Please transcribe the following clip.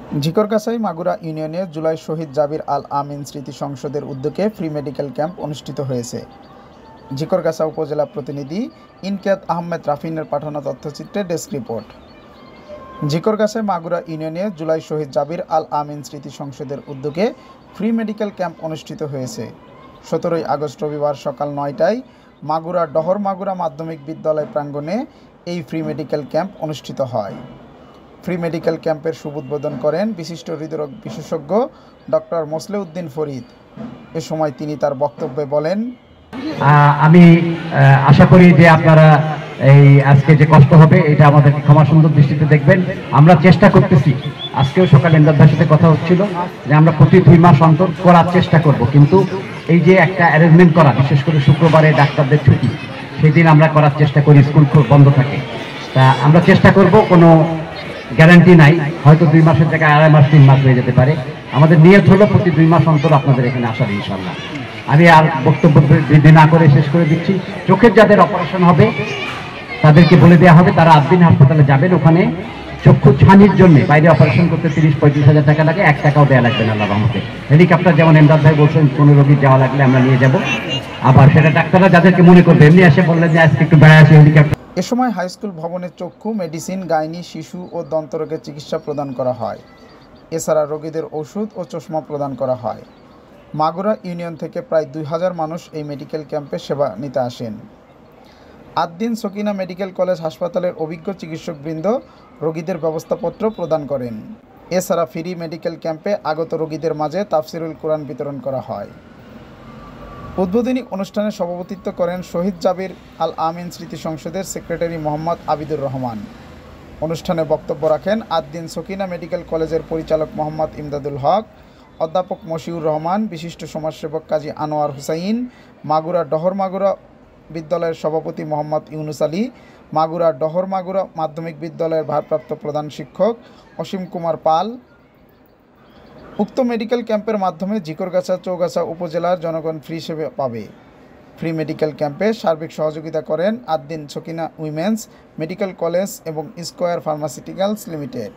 ঝিকরগাছাই মাগুরা ইউনিয়নে জুলাই শহীদ জাবির আল আমিন স্মৃতি সংসদের উদ্যোগে ফ্রি মেডিকেল ক্যাম্প অনুষ্ঠিত হয়েছে। ঝিকরগাছা উপজেলা প্রতিনিধি ইনকিয়াত আহমেদ রাফিনের পাঠানো তথ্যচিত্রে ডেস্ক রিপোর্ট। ঝিকরগাছাই মাগুরা ইউনিয়নে জুলাই শহীদ জাবির আল আমিন স্মৃতি সংসদের উদ্যোগে ফ্রি মেডিকেল ক্যাম্প অনুষ্ঠিত হয়েছে। 17 আগস্ট রবিবার সকাল 9টায় মাগুরা ডহর মাগুরা মাধ্যমিক বিদ্যালয় প্রাঙ্গণে এই ফ্রি মেডিকেল ক্যাম্প অনুষ্ঠিত হয়। ফ্রি মেডিকেল ক্যাম্পের শুভ উদ্বোধন করেন বিশিষ্ট হৃদরোগ বিশেষজ্ঞ ডক্টর মোসলেউদ্দিন ফরিদ। এ সময় তিনি তার বক্তব্যে বলেন, আমি আশা করি যে আপনারা এই আজকে যে কষ্ট হবে এটা আমাদেরকে ক্ষমা সুন্দর দৃষ্টিতে দেখবেন। আমরা চেষ্টা করতেছি, আজকেও সকালে এমদাদ ভাইয়ের সাথে কথা হচ্ছিল যে আমরা প্রতি 2 মাস অন্তর করার চেষ্টা করব, কিন্তু এই যে একটা অ্যারেঞ্জমেন্ট করা, বিশেষ করে শুক্রবারে ডাক্তারদের ছুটি, সেই দিন আমরা করার চেষ্টা করি, স্কুল বন্ধ থাকে। তা আমরা চেষ্টা করব, কোনো গ্যারান্টি নাই, হয়তো 2 মাসের জায়গায় 2.5 মাস 3 মাস হয়ে যেতে পারে। আমাদের নিয়ত হলো প্রতি 2 মাস অন্তর আপনাদের এখানে আসার ইনশাআল্লাহ। আমি আর বক্তব্য বৃদ্ধি না করে শেষ করে দিচ্ছি। চোখের যাদের অপারেশন হবে তাদেরকে বলে দেওয়া হবে তারা আদ্দিন হাসপাতালে যাবেন, ওখানে চক্ষু ছানির জন্য বাইরে অপারেশন করতে 30-35 হাজার টাকা লাগে, 1 টাকাও দেওয়া লাগবে না আল্লাহর রহমতে। হেলিকপ্টার যেমন এমদাদ ভাই বলছেন, কোনো রোগীর যাওয়া লাগলে আমরা নিয়ে যাব। আবার সেটা ডাক্তাররা যাদেরকে মনে করবে, এমনি এসে বললেন যে আজকে একটু বেড়ায় আসি হেলিকপ্টার। এ সময় হাইস্কুল ভবনের চক্ষু, মেডিসিন, গাইনি, শিশু ও দন্তরোগের চিকিৎসা প্রদান করা হয়। এছাড়া রোগীদের ওষুধ ও চশমা প্রদান করা হয়। মাগুরা ইউনিয়ন থেকে প্রায় 2000 মানুষ এই মেডিকেল ক্যাম্পে সেবা নিতে আসেন। আদ্দিন সকিনা মেডিকেল কলেজ হাসপাতালের অভিজ্ঞ চিকিৎসকবৃন্দ রোগীদের ব্যবস্থাপত্র প্রদান করেন। এছাড়া ফ্রি মেডিকেল ক্যাম্পে আগত রোগীদের মাঝে তাফসিরুল কোরআন বিতরণ করা হয়। উদ্বোধনী অনুষ্ঠানে সভাপতিত্ব করেন শহীদ জাবির আল আমিন স্মৃতি সংসদের সেক্রেটারি মোহাম্মদ আবিদুর রহমান। অনুষ্ঠানে বক্তব্য রাখেন আদ্দিন সকিনা মেডিকেল কলেজের পরিচালক মোহাম্মদ ইমদাদুল হক, অধ্যাপক মশিউর রহমান, বিশিষ্ট সমাজসেবক কাজী আনোয়ার হুসাইন, মাগুরা ডহর মাগুরা বিদ্যালয়ের সভাপতি মোহাম্মদ ইউনুস আলী, মাগুরা ডহর মাগুরা মাধ্যমিক বিদ্যালয়ের ভারপ্রাপ্ত প্রধান শিক্ষক অসীম কুমার পাল। উক্ত মেডিকেল ক্যাম্পের মাধ্যমে ঝিকরগাছা চৌগাছা উপজেলার জনগণ ফ্রি সেবা পাবে। ফ্রি মেডিকেল ক্যাম্পে সার্বিক সহযোগিতা করেন Ad-din Sakina women's medical college এবং স্কয়ার ফার্মাসিউটিক্যালস লিমিটেড।